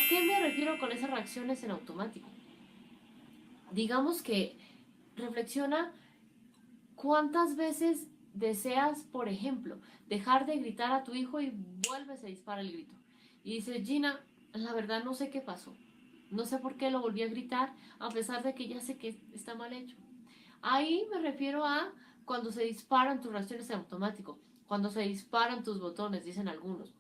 qué me refiero con esas reacciones en automático? Digamos que reflexiona cuántas veces deseas, por ejemplo, dejar de gritar a tu hijo y vuelves a disparar el grito. Y dices, Gina, la verdad no sé qué pasó. No sé por qué lo volví a gritar, a pesar de que ya sé que está mal hecho. Ahí me refiero a cuando se disparan tus reacciones en automático, cuando se disparan tus botones, dicen algunos.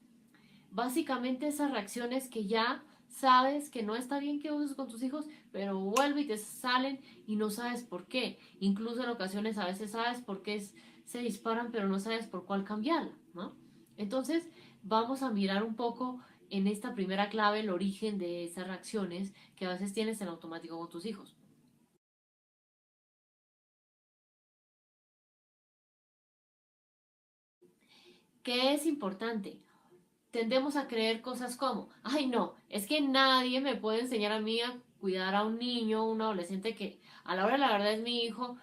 Básicamente esas reacciones que ya sabes que no está bien que uses con tus hijos, pero vuelve y te salen y no sabes por qué. Incluso en ocasiones a veces sabes por qué se disparan, pero no sabes por cuál cambiarla, ¿no? Entonces vamos a mirar un poco en esta primera clave el origen de esas reacciones que a veces tienes en automático con tus hijos. ¿Qué es importante? Tendemos a creer cosas como, ay no, es que nadie me puede enseñar a mí a cuidar a un niño, un adolescente que a la hora de la verdad es mi hijo.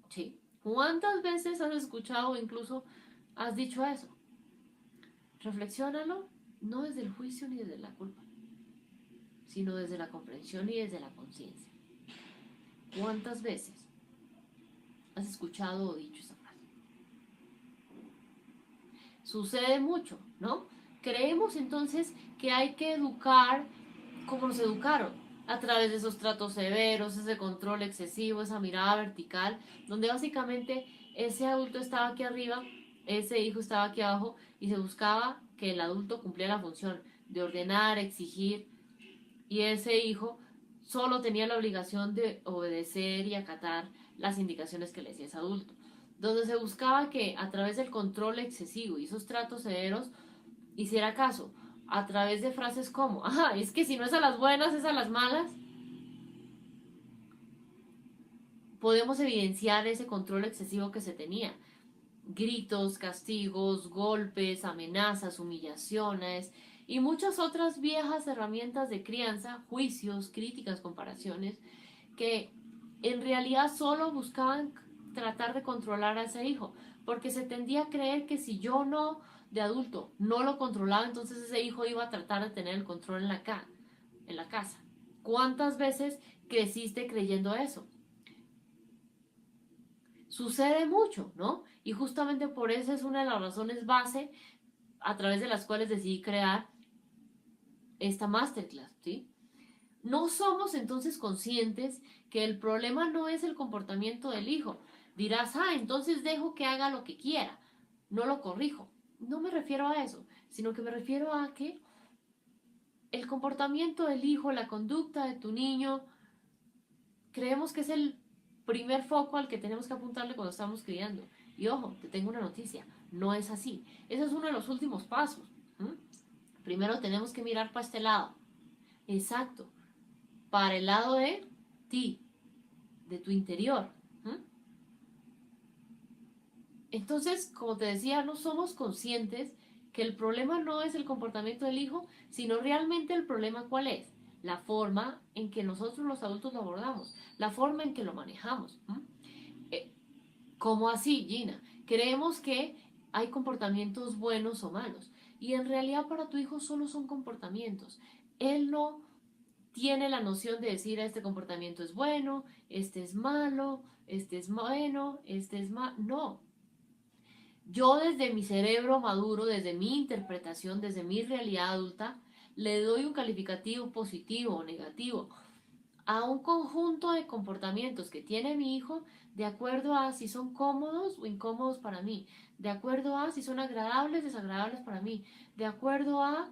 Sí. ¿Cuántas veces has escuchado o incluso has dicho eso? Reflexiónalo, no desde el juicio ni desde la culpa, sino desde la comprensión y desde la conciencia. ¿Cuántas veces has escuchado o dicho esa frase? Sucede mucho, ¿no? Creemos entonces que hay que educar como nos educaron, a través de esos tratos severos, ese control excesivo, esa mirada vertical, donde básicamente ese adulto estaba aquí arriba, ese hijo estaba aquí abajo y se buscaba que el adulto cumpliera la función de ordenar, exigir, y ese hijo solo tenía la obligación de obedecer y acatar las indicaciones que le decía ese adulto, donde se buscaba que a través del control excesivo y esos tratos severos hiciera caso, a través de frases como, ajá, es que si no es a las buenas, es a las malas, podemos evidenciar ese control excesivo que se tenía. Gritos, castigos, golpes, amenazas, humillaciones y muchas otras viejas herramientas de crianza, juicios, críticas, comparaciones, que en realidad solo buscaban tratar de controlar a ese hijo, porque se tendía a creer que si yo no, de adulto, no lo controlaba, entonces ese hijo iba a tratar de tener el control en la casa. ¿Cuántas veces creciste creyendo eso? Sucede mucho, ¿no? Y justamente por eso es una de las razones base a través de las cuales decidí crear esta masterclass, ¿sí? No somos entonces conscientes que el problema no es el comportamiento del hijo. Dirás, ah, entonces dejo que haga lo que quiera, no lo corrijo. No me refiero a eso, sino que me refiero a que el comportamiento del hijo, la conducta de tu niño, creemos que es el primer foco al que tenemos que apuntarle cuando estamos criando. Y ojo, te tengo una noticia, no es así. Ese es uno de los últimos pasos. ¿Mm? Primero tenemos que mirar para este lado. Exacto, para el lado de ti, de tu interior. ¿Mm? Entonces, como te decía, no somos conscientes que el problema no es el comportamiento del hijo, sino realmente el problema cuál es. La forma en que nosotros los adultos lo abordamos, la forma en que lo manejamos. ¿Cómo así, Gina? Creemos que hay comportamientos buenos o malos. Y en realidad para tu hijo solo son comportamientos. Él no tiene la noción de decir este comportamiento es bueno, este es malo, este es bueno, este es malo. No. Yo desde mi cerebro maduro, desde mi interpretación, desde mi realidad adulta, le doy un calificativo positivo o negativo a un conjunto de comportamientos que tiene mi hijo de acuerdo a si son cómodos o incómodos para mí, de acuerdo a si son agradables o desagradables para mí, de acuerdo a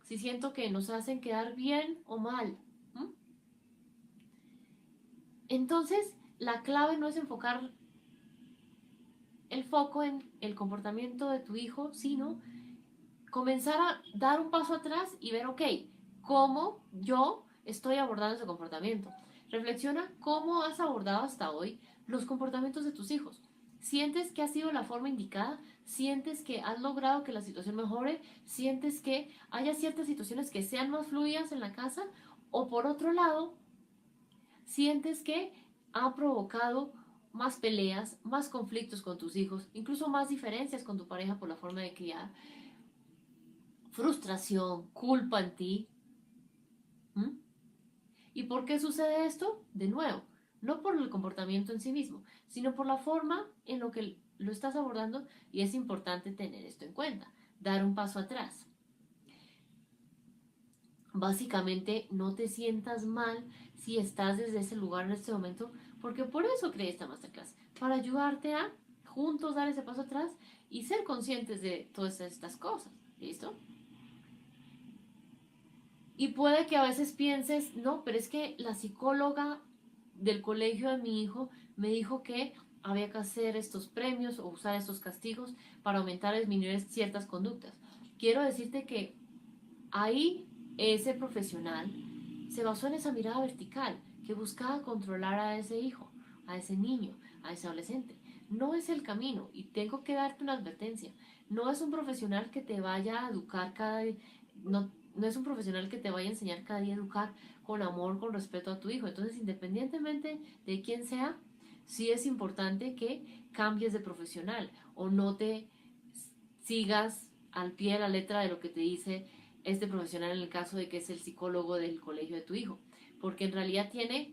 si siento que nos hacen quedar bien o mal. ¿Mm? Entonces, la clave no es enfocar el foco en el comportamiento de tu hijo, sino comenzar a dar un paso atrás y ver, ok, ¿cómo yo estoy abordando ese comportamiento? Reflexiona cómo has abordado hasta hoy los comportamientos de tus hijos. ¿Sientes que ha sido la forma indicada? ¿Sientes que has logrado que la situación mejore? ¿Sientes que haya ciertas situaciones que sean más fluidas en la casa? ¿O por otro lado, sientes que ha provocado más peleas, más conflictos con tus hijos, incluso más diferencias con tu pareja por la forma de criar? frustración, culpa en ti. ¿Mm? ¿Y por qué sucede esto? De nuevo, no por el comportamiento en sí mismo, sino por la forma en lo que lo estás abordando, y es importante tener esto en cuenta, dar un paso atrás. Básicamente, no te sientas mal si estás desde ese lugar en este momento, porque por eso creé esta masterclass, para ayudarte a juntos dar ese paso atrás y ser conscientes de todas estas cosas. ¿Listo? Y puede que a veces pienses, no, pero es que la psicóloga del colegio de mi hijo me dijo que había que hacer estos premios o usar estos castigos para aumentar o disminuir ciertas conductas. Quiero decirte que ahí ese profesional se basó en esa mirada vertical que buscaba controlar a ese hijo, a ese niño, a ese adolescente. No es el camino, y tengo que darte una advertencia. No es un profesional que te vaya a educar cada día, no es un profesional que te vaya a enseñar cada día a educar con amor, con respeto a tu hijo. Entonces, independientemente de quién sea, sí es importante que cambies de profesional o no te sigas al pie de la letra de lo que te dice este profesional en el caso de que es el psicólogo del colegio de tu hijo, porque en realidad tiene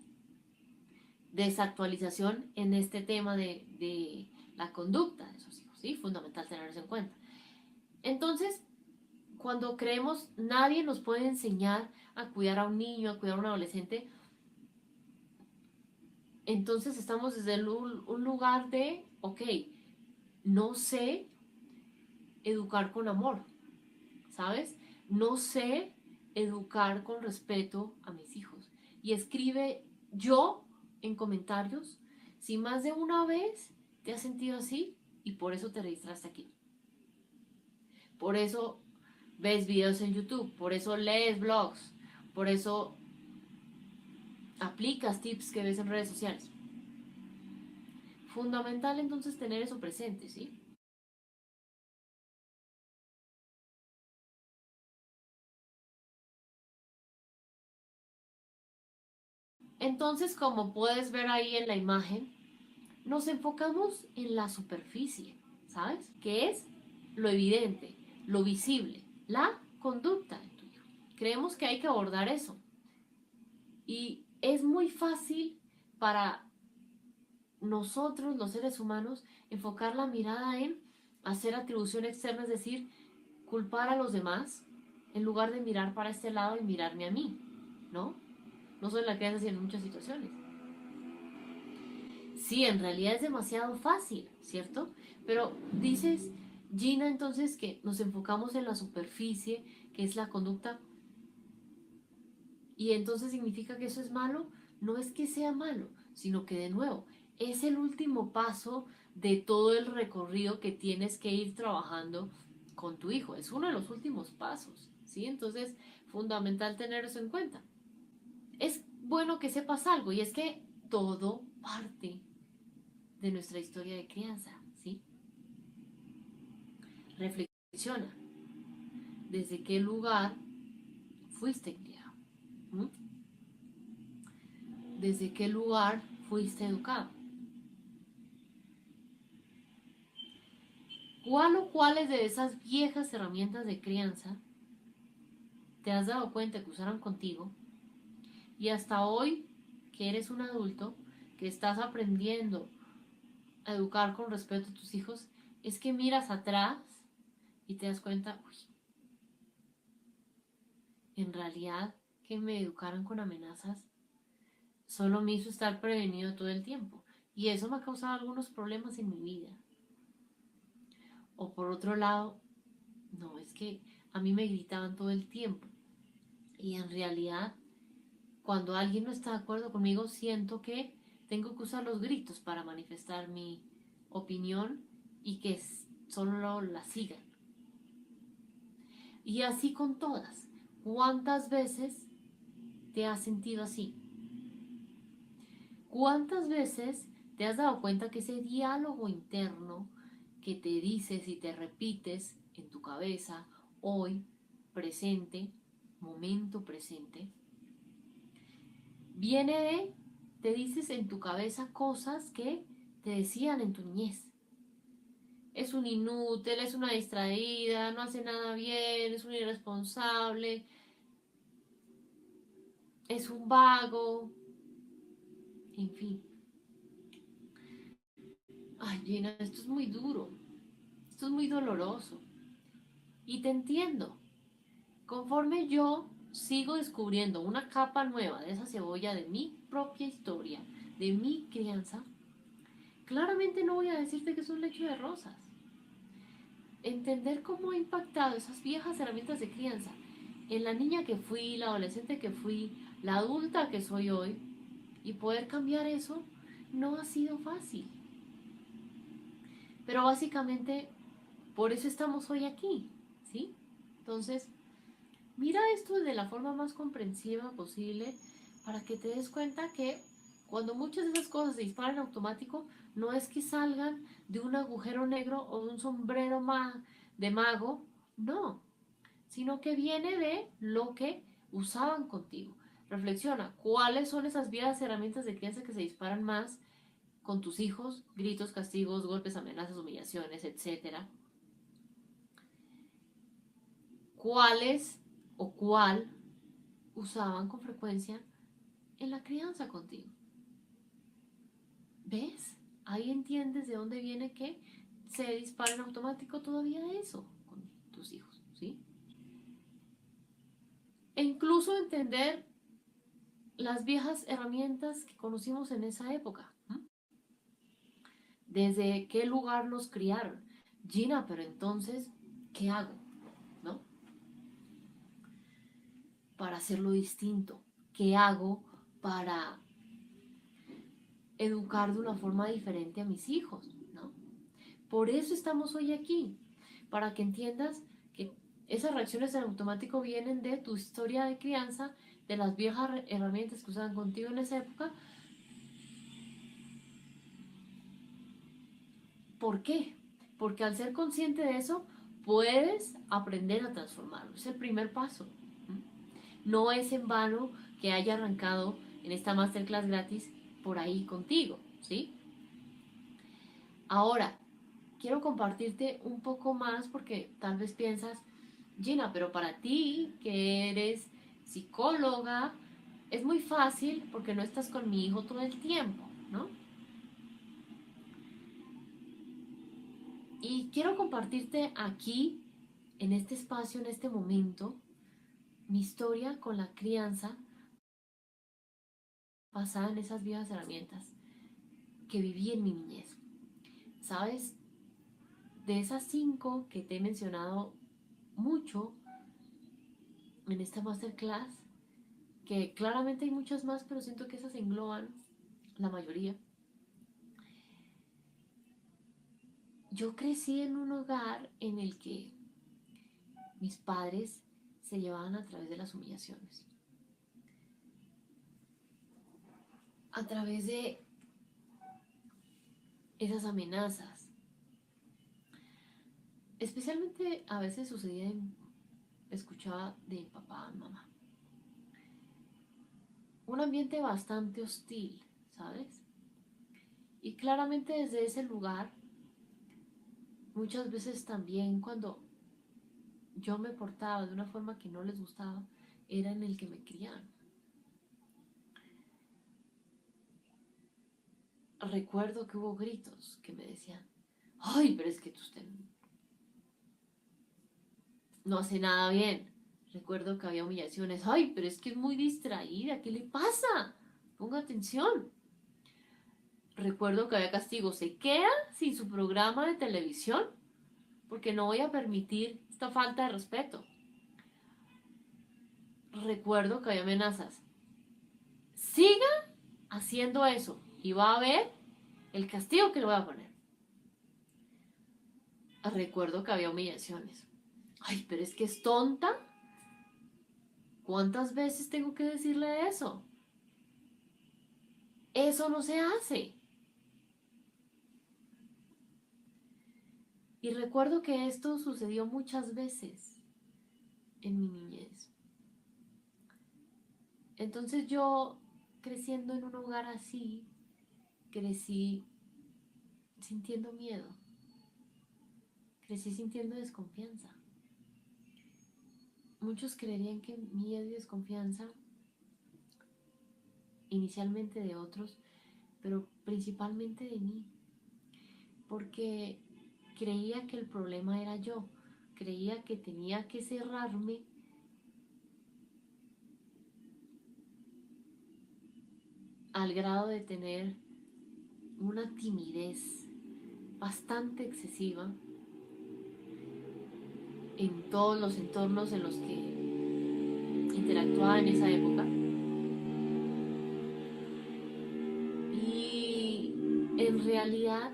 desactualización en este tema de la conducta de sus hijos, ¿sí? Fundamental tener eso en cuenta. Entonces, cuando creemos nadie nos puede enseñar a cuidar a un niño, a cuidar a un adolescente, entonces estamos desde un lugar de, ok, no sé educar con amor, ¿sabes? No sé educar con respeto a mis hijos. Y escribe yo en comentarios si más de una vez te has sentido así y por eso te registraste aquí. Por eso ves videos en YouTube, por eso lees blogs, por eso aplicas tips que ves en redes sociales. Fundamental entonces tener eso presente, ¿sí? Entonces, como puedes ver ahí en la imagen, nos enfocamos en la superficie, ¿sabes? Que es lo evidente, lo visible, la conducta de tu hijo. Creemos que hay que abordar eso. Y es muy fácil para nosotros, los seres humanos, enfocar la mirada en hacer atribución externa, es decir, culpar a los demás, en lugar de mirar para este lado y mirarme a mí, ¿no? No soy la que hace en muchas situaciones. Sí, en realidad es demasiado fácil, ¿cierto? Pero dices, Gina, entonces que nos enfocamos en la superficie, que es la conducta, y entonces significa que eso es malo. No es que sea malo, sino que de nuevo, es el último paso de todo el recorrido que tienes que ir trabajando con tu hijo. Es uno de los últimos pasos, ¿sí? Entonces, fundamental tener eso en cuenta. Es bueno que sepas algo, y es que todo parte de nuestra historia de crianza, ¿sí? Reflexiona, ¿desde qué lugar fuiste criado? ¿Mm? ¿Desde qué lugar fuiste educado? ¿Cuál o cuáles de esas viejas herramientas de crianza te has dado cuenta que usaron contigo, y hasta hoy que eres un adulto, que estás aprendiendo a educar con respeto a tus hijos, es que miras atrás y te das cuenta, uy, en realidad que me educaron con amenazas solo me hizo estar prevenido todo el tiempo, y eso me ha causado algunos problemas en mi vida? O por otro lado, no, es que a mí me gritaban todo el tiempo, y en realidad cuando alguien no está de acuerdo conmigo siento que tengo que usar los gritos para manifestar mi opinión y que solo la sigan. Y así con todas. ¿Cuántas veces te has sentido así? ¿Cuántas veces te has dado cuenta que ese diálogo interno que te dices y te repites en tu cabeza, hoy, presente, momento presente, viene de, te dices en tu cabeza cosas que te decían en tu niñez? es un inútil, es una distraída, no hace nada bien, es un irresponsable, es un vago, en fin. Ay, Gina, esto es muy duro, esto es muy doloroso. Y te entiendo. Conforme yo sigo descubriendo una capa nueva de esa cebolla de mi propia historia, de mi crianza, claramente no voy a decirte que es un lecho de rosas. Entender cómo ha impactado esas viejas herramientas de crianza en la niña que fui, la adolescente que fui, la adulta que soy hoy, y poder cambiar eso no ha sido fácil. Pero básicamente por eso estamos hoy aquí, ¿sí? Entonces, mira esto de la forma más comprensiva posible para que te des cuenta que cuando muchas de esas cosas se disparan en automático, no es que salgan de un agujero negro o de un sombrero de mago, no, sino que viene de lo que usaban contigo. Reflexiona, ¿cuáles son esas viejas herramientas de crianza que se disparan más con tus hijos? Gritos, castigos, golpes, amenazas, humillaciones, etcétera. ¿Cuáles o cuál usaban con frecuencia en la crianza contigo? ¿Ves? Ahí entiendes de dónde viene que se dispara en automático todavía eso con tus hijos, ¿sí? E incluso entender las viejas herramientas que conocimos en esa época. Desde qué lugar nos criaron. Gina, pero entonces, ¿qué hago? ¿No? Para hacerlo distinto. ¿Qué hago para educar de una forma diferente a mis hijos? ¿No? Por eso estamos hoy aquí, para que entiendas que esas reacciones en automático vienen de tu historia de crianza, de las viejas herramientas que usaban contigo en esa época. ¿Por qué? Porque al ser consciente de eso, puedes aprender a transformarlo. Es el primer paso. No es en vano que haya arrancado en esta masterclass gratis por ahí contigo, ¿sí? Ahora, quiero compartirte un poco más porque tal vez piensas, Gina, pero para ti, que eres psicóloga, es muy fácil porque no estás con mi hijo todo el tiempo, ¿no? Y quiero compartirte aquí, en este espacio, en este momento, mi historia con la crianza basada en esas viejas herramientas que viví en mi niñez. ¿Sabes? De esas 5 que te he mencionado mucho en esta masterclass, que claramente hay muchas más, pero siento que esas engloban la mayoría. Yo crecí en un hogar en el que mis padres se llevaban a través de las humillaciones, a través de esas amenazas. Especialmente a veces sucedía, escuchaba de papá, mamá. Un ambiente bastante hostil, ¿sabes? Y claramente desde ese lugar, muchas veces también cuando yo me portaba de una forma que no les gustaba, era en el que me criaban. Recuerdo que hubo gritos que me decían, ay, pero es que usted no hace nada bien. Recuerdo que había humillaciones, ay, pero es que es muy distraída, ¿qué le pasa? Ponga atención. Recuerdo que había castigo, se queda sin su programa de televisión porque no voy a permitir esta falta de respeto. Recuerdo que había amenazas, siga haciendo eso y va a ver el castigo que le voy a poner. Recuerdo que había humillaciones. Ay, pero es que es tonta. ¿Cuántas veces tengo que decirle eso? Eso no se hace. Y recuerdo que esto sucedió muchas veces en mi niñez. Entonces yo, creciendo en un hogar así, crecí sintiendo miedo. crecí sintiendo desconfianza. Muchos creerían que miedo y desconfianza, inicialmente de otros, pero principalmente de mí, porque creía que el problema era yo, creía que tenía que cerrarme al grado de tener una timidez bastante excesiva en todos los entornos en los que interactuaba en esa época. Y en realidad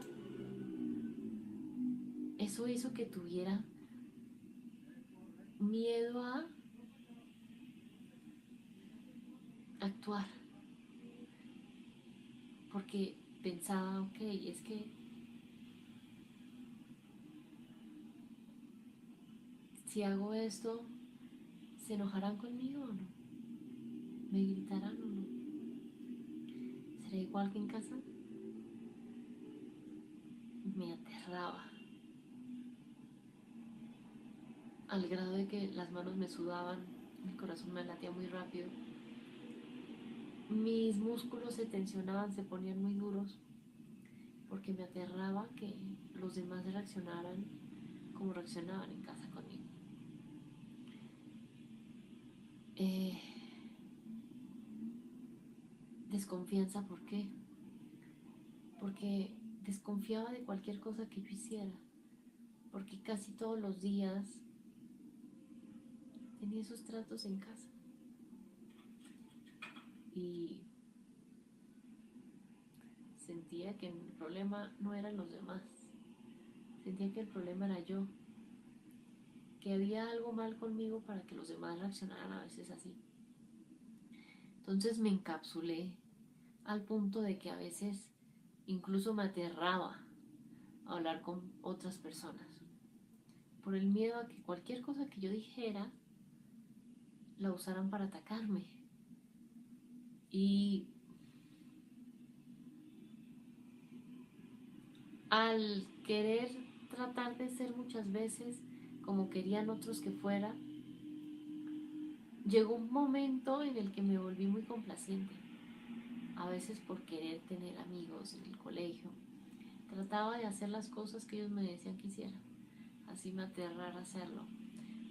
eso hizo que tuviera miedo a actuar, porque pensaba, ok, es que si hago esto, ¿se enojarán conmigo o no? ¿Me gritarán o no? ¿Será igual que en casa? Me aterraba, al grado de que las manos me sudaban, mi corazón me latía muy rápido, mis músculos se tensionaban, se ponían muy duros, porque me aterraba que los demás reaccionaran como reaccionaban en casa conmigo. Eh, Desconfianza, ¿por qué? Porque desconfiaba de cualquier cosa que yo hiciera, porque casi todos los días tenía esos tratos en casa y sentía que el problema no eran los demás, sentía que el problema era yo, que había algo mal conmigo para que los demás reaccionaran a veces así. Entonces me encapsulé al punto de que a veces incluso me aterraba a hablar con otras personas, por el miedo a que cualquier cosa que yo dijera la usaran para atacarme. Y al querer tratar de ser muchas veces como querían otros que fuera, llegó un momento en el que me volví muy complaciente, a veces por querer tener amigos en el colegio. Trataba de hacer las cosas que ellos me decían que hiciera, así me aterrara hacerlo.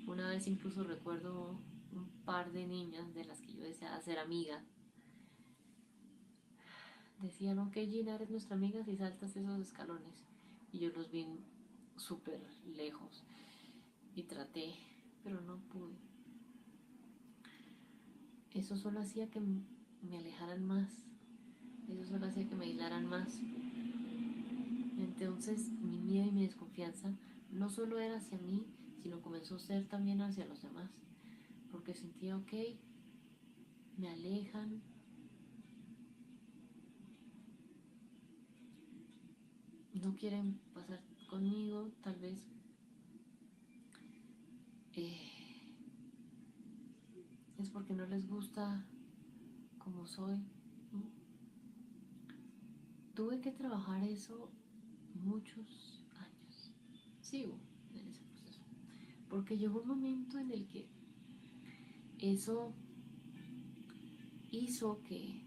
Una vez incluso recuerdo un par de niñas de las que yo deseaba ser amiga. Decían, ok Gina, eres nuestra amiga si saltas esos escalones. Y yo los vi súper lejos y traté, pero no pude. Eso solo hacía que me alejaran más, eso solo hacía que me aislaran más. Entonces mi miedo y mi desconfianza no solo era hacia mí, sino comenzó a ser también hacia los demás, porque sentía, ok, me alejan, no quieren pasar conmigo, tal vez es porque no les gusta como soy, ¿no? Tuve que trabajar eso muchos años, sigo en ese proceso, porque llegó un momento en el que eso hizo que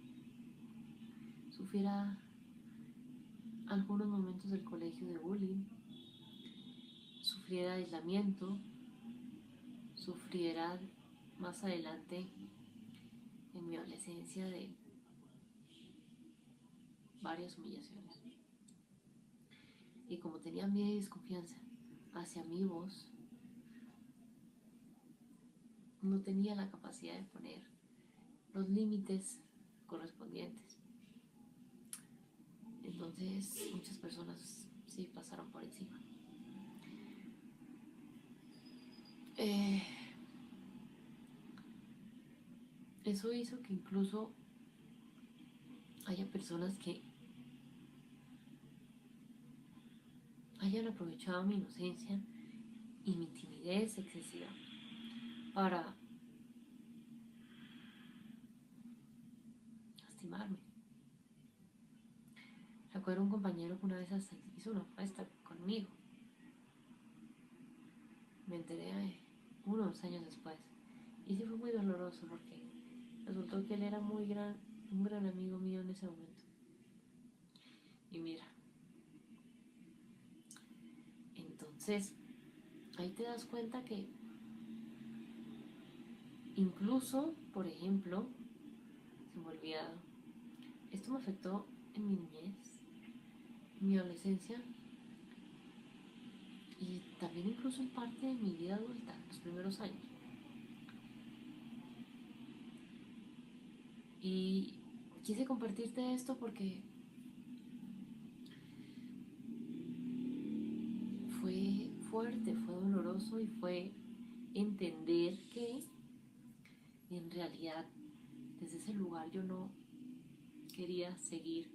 sufriera algunos momentos del colegio de bullying, sufriera aislamiento, sufriera más adelante en mi adolescencia de varias humillaciones. Y como tenía miedo y desconfianza hacia mi voz, no tenía la capacidad de poner los límites correspondientes. Entonces muchas personas sí pasaron por encima. Eh, Eso hizo que incluso haya personas que hayan aprovechado mi inocencia y mi timidez excesiva para lastimarme. Recuerdo un compañero que una vez hasta hizo una apuesta conmigo enteré unos años después. Y sí fue muy doloroso porque resultó que él era un gran amigo mío en ese momento. Y mira, entonces ahí te das cuenta que incluso, por ejemplo, se me olvidó, esto me afectó en mi niñez, en mi adolescencia y también incluso en parte de mi vida adulta, los primeros años. Y quise compartirte esto porque fue fuerte, fue doloroso y fue entender que en realidad desde ese lugar yo no quería seguir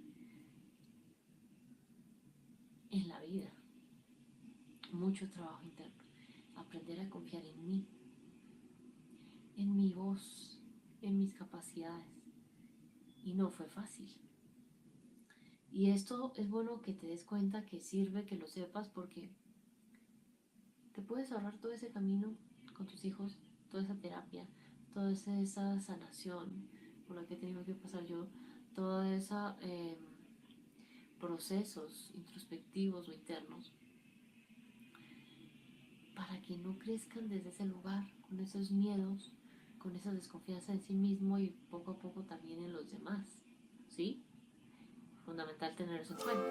en la vida. Mucho trabajo interno, aprender a confiar en mi voz, en mis capacidades. Y no fue fácil. Y esto es bueno que te des cuenta, que sirve, que lo sepas, porque te puedes ahorrar todo ese camino con tus hijos, toda esa terapia, toda esa sanación por la que he tenido que pasar yo, toda esa procesos introspectivos o internos, para que no crezcan desde ese lugar, con esos miedos, con esa desconfianza en sí mismo y poco a poco también en los demás, ¿sí? Fundamental tener eso en cuenta.